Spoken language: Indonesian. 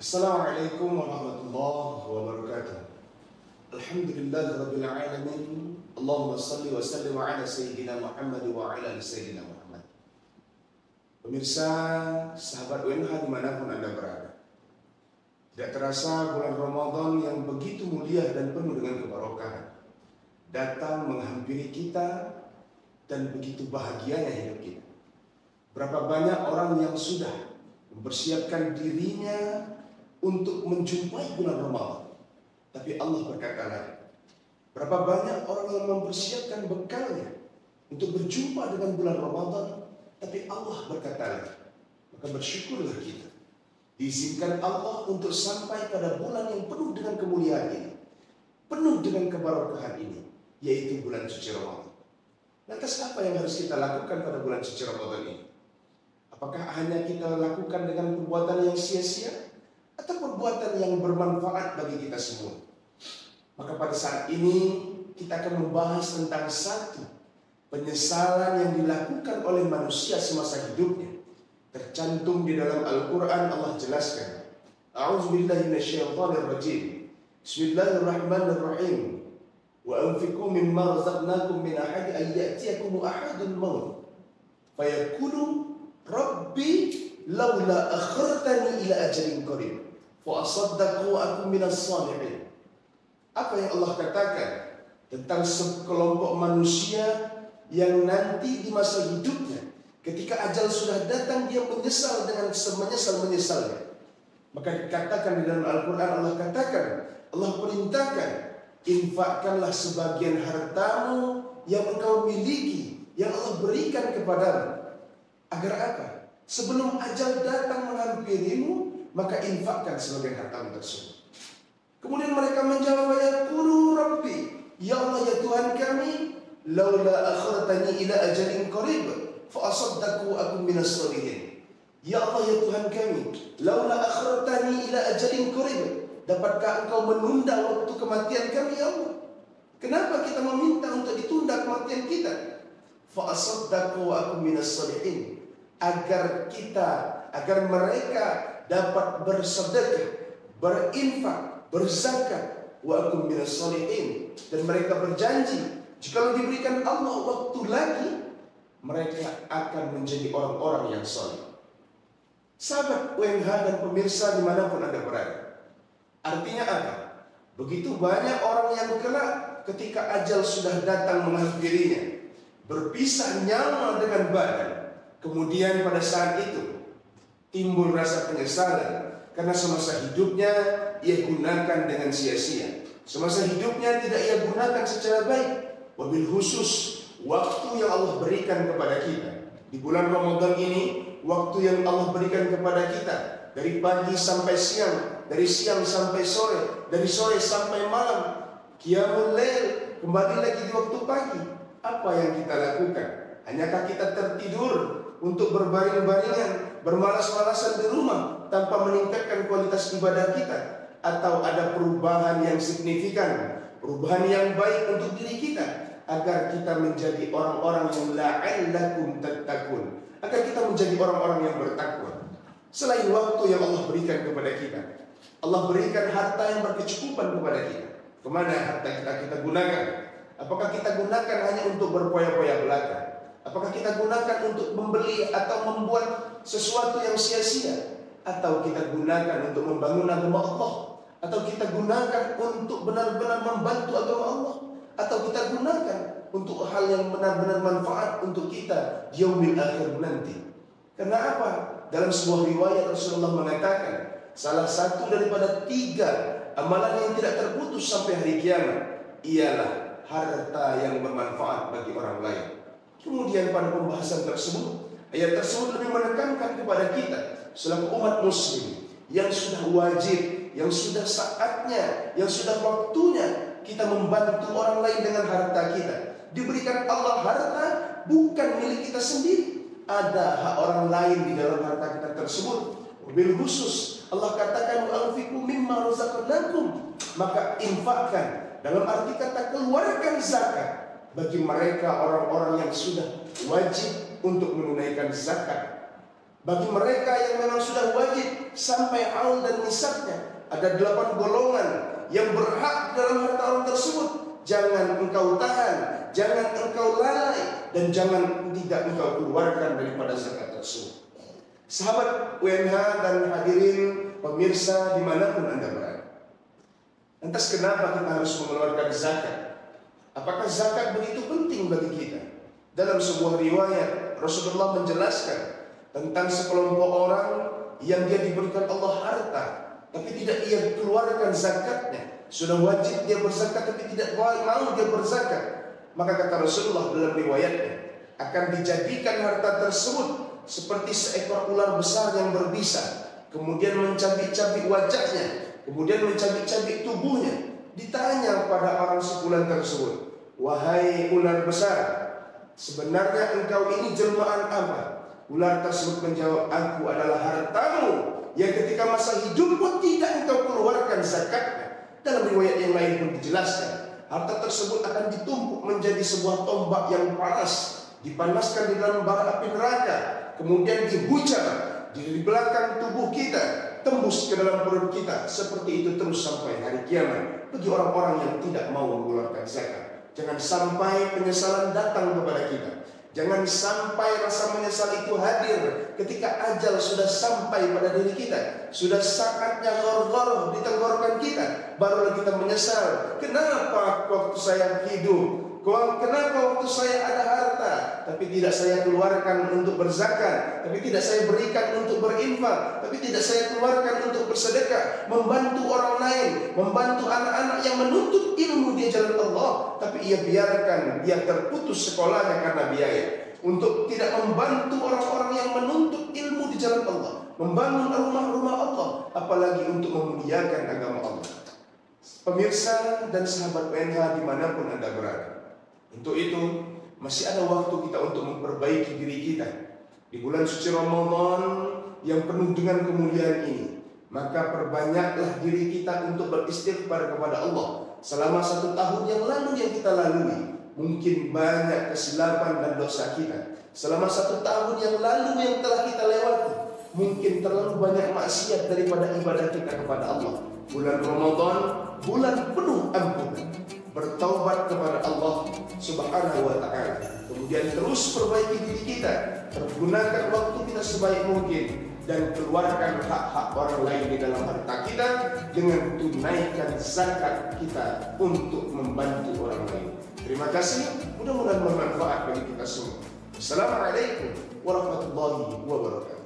Assalamualaikum warahmatullahi wabarakatuh. Alhamdulillahirabbil alamin. Allahumma shalli wa sallim ala sayyidina Muhammad wa ala ali sayyidina Muhammad. Pemirsa, sahabat UNH dimanapun Anda berada, tidak terasa bulan Ramadan yang begitu mulia dan penuh dengan keberkahan datang menghampiri kita, dan begitu bahagianya hidup kita. Berapa banyak orang yang sudah mempersiapkan dirinya untuk menjumpai bulan Ramadan, tapi Allah berkata lain. Berapa banyak orang yang mempersiapkan bekalnya untuk berjumpa dengan bulan Ramadan, tapi Allah berkata lain. Maka bersyukurlah kita, diizinkan Allah untuk sampai pada bulan yang penuh dengan kemuliaan ini, penuh dengan keberkahan ini, yaitu bulan suci Ramadan. Lantas apa yang harus kita lakukan pada bulan suci Ramadan ini? Apakah hanya kita lakukan dengan perbuatan yang sia-sia, atau perbuatan yang bermanfaat bagi kita semua? Maka pada saat ini kita akan membahas tentang satu penyesalan yang dilakukan oleh manusia semasa hidupnya. Tercantum di dalam Al-Quran, Allah jelaskan, A'udzubillahi minasyaitonirrajim. Bismillahirrahmanirrahim. Wa anfiqu mimma razaqnakum min ahadi an ya'tiyakum ahadul maut fayaqulu Rabbi laula akhartani ila ajalin qarib fa asaddaqu wa akum minas shalihin. Apa yang Allah katakan tentang sekelompok manusia yang nanti di masa hidupnya ketika ajal sudah datang dia menyesal dengan semenyesal-menyesalnya. Maka dikatakan di dalam Al-Quran, Allah katakan, Allah perintahkan, infakkanlah sebagian hartamu yang engkau miliki, yang Allah berikan kepadamu. Agar apa? Sebelum ajal datang menghampirimu, maka infakkan sebagian hartamu tersebut. Kemudian mereka menjawab, ya qulu Rabbi, ya Allah ya Tuhan kami, laula akhartani ila ajalin qarib fa asaddaqu akum minas shalihin. Ya Allah ya Tuhan kami, laula akhartani ila ajalin qarib, dapatkah engkau menunda waktu kematian kami ya Allah? Kenapa kita meminta untuk ditunda kematian kita? Fa asaddaqu akum minas shalihin. Agar mereka dapat bersedekah, berinfak, berzakat, wa akum minas shalihin, dan mereka berjanji jika diberikan Allah waktu lagi, mereka akan menjadi orang-orang yang saleh. Sahabat UNH dan pemirsa dimanapun Anda berada, artinya apa? Begitu banyak orang yang kelak ketika ajal sudah datang menghampirinya, berpisah nyawa dengan badan. Kemudian pada saat itu timbul rasa penyesalan karena semasa hidupnya ia gunakan dengan sia-sia. Semasa hidupnya tidak ia gunakan secara baik. Wabil khusus waktu yang Allah berikan kepada kita di bulan Ramadan ini, waktu yang Allah berikan kepada kita dari pagi sampai siang, dari siang sampai sore, dari sore sampai malam, qiyamul lail, kembali lagi di waktu pagi. Apa yang kita lakukan? Hanyakah kita tertidur untuk berbaring-baringan, bermalas-malasan di rumah tanpa meningkatkan kualitas ibadah kita? Atau ada perubahan yang signifikan, perubahan yang baik untuk diri kita, agar kita menjadi orang-orang yang la'allakum tattaqun, agar kita menjadi orang-orang yang bertakwa. Selain waktu yang Allah berikan kepada kita, Allah berikan harta yang berkecukupan kepada kita. Kemana harta kita gunakan? Apakah kita gunakan hanya untuk berpoya-poya belaka? Apakah kita gunakan untuk membeli atau membuat sesuatu yang sia-sia? Atau kita gunakan untuk membangun agama Allah? Atau kita gunakan untuk benar-benar membantu agama Allah? Atau kita gunakan untuk hal yang benar-benar manfaat untuk kita di yaumil akhir nanti? Karena apa? Dalam sebuah riwayat Rasulullah mengatakan, salah satu daripada 3 amalan yang tidak terputus sampai hari kiamat ialah harta yang bermanfaat bagi orang lain. Kemudian pada pembahasan tersebut, ayat tersebut lebih menekankan kepada kita selaku umat muslim yang sudah wajib, yang sudah saatnya, yang sudah waktunya kita membantu orang lain dengan harta kita. Diberikan Allah harta bukan milik kita sendiri, ada hak orang lain di dalam harta kita tersebut. Bil khusus Allah katakan anfiqu mimma razaqnakum, maka infakkan, dalam arti kata keluarkan zakat bagi mereka orang-orang yang sudah wajib untuk menunaikan zakat. Bagi mereka yang memang sudah wajib sampai haul dan nisabnya, ada 8 golongan yang berhak dalam harta orang tersebut. Jangan engkau tahan, jangan engkau lalai, dan jangan tidak engkau keluarkan daripada zakat tersebut. Sahabat UNH dan hadirin pemirsa dimanapun Anda berada, lantas kenapa kita harus mengeluarkan zakat? Apakah zakat begitu penting bagi kita? Dalam sebuah riwayat Rasulullah menjelaskan tentang sekelompok orang yang dia diberikan Allah harta, tapi tidak ia keluarkan zakatnya. Sudah wajib dia berzakat, tapi tidak mau dia berzakat. Maka kata Rasulullah dalam riwayatnya, akan dijadikan harta tersebut seperti seekor ular besar yang berbisa, kemudian mencabik-cabik wajahnya, kemudian mencabik-cabik tubuhnya. Ditanya pada orang sebulan tersebut, wahai ular besar, sebenarnya engkau ini jelmaan apa? Ular tersebut menjawab, aku adalah hartamu yang ketika masa hidupmu tidak engkau keluarkan zakatnya. Dalam riwayat yang lain pun dijelaskan, harta tersebut akan ditumpuk menjadi sebuah tombak yang panas, dipanaskan di dalam bara api neraka, kemudian dihujam di belakang tubuh kita, tembus ke dalam perut kita. Seperti itu terus sampai hari kiamat bagi orang-orang yang tidak mau mengeluarkan zakat. Jangan sampai penyesalan datang kepada kita. Jangan sampai rasa menyesal itu hadir ketika ajal sudah sampai pada diri kita. Sudah saatnya ghor-ghor di tenggorokan kita, barulah kita menyesal. Kenapa waktu saya hidup, kenapa waktu saya ada harta, tapi tidak saya keluarkan untuk berzakat, tapi tidak saya berikan untuk berinfak, tapi tidak saya keluarkan untuk bersedekah, membantu orang lain, membantu anak-anak yang menuntut ilmu di jalan Allah, tapi ia biarkan dia terputus sekolahnya karena biaya. Untuk tidak membantu orang-orang yang menuntut ilmu di jalan Allah, membangun rumah-rumah Allah, apalagi untuk memuliakan agama Allah. Pemirsa dan sahabat UNH dimanapun Anda berada, untuk itu masih ada waktu kita untuk memperbaiki diri kita di bulan suci Ramadan yang penuh dengan kemuliaan ini. Maka perbanyaklah diri kita untuk beristighfar kepada Allah. Selama 1 tahun yang lalu yang kita lalui, mungkin banyak kesilapan dan dosa kita. Selama 1 tahun yang lalu yang telah kita lewati, mungkin terlalu banyak maksiat daripada ibadah kita kepada Allah. Bulan Ramadan, bulan penuh ampunan. Bertaubat kepada Allah Subhanahu wa ta'ala, kemudian terus perbaiki diri kita, pergunakan waktu kita sebaik mungkin, dan keluarkan hak-hak orang lain di dalam harta kita dengan tunaikan zakat kita untuk membantu orang lain. Terima kasih, mudah-mudahan bermanfaat bagi kita semua. Assalamualaikum warahmatullahi wabarakatuh.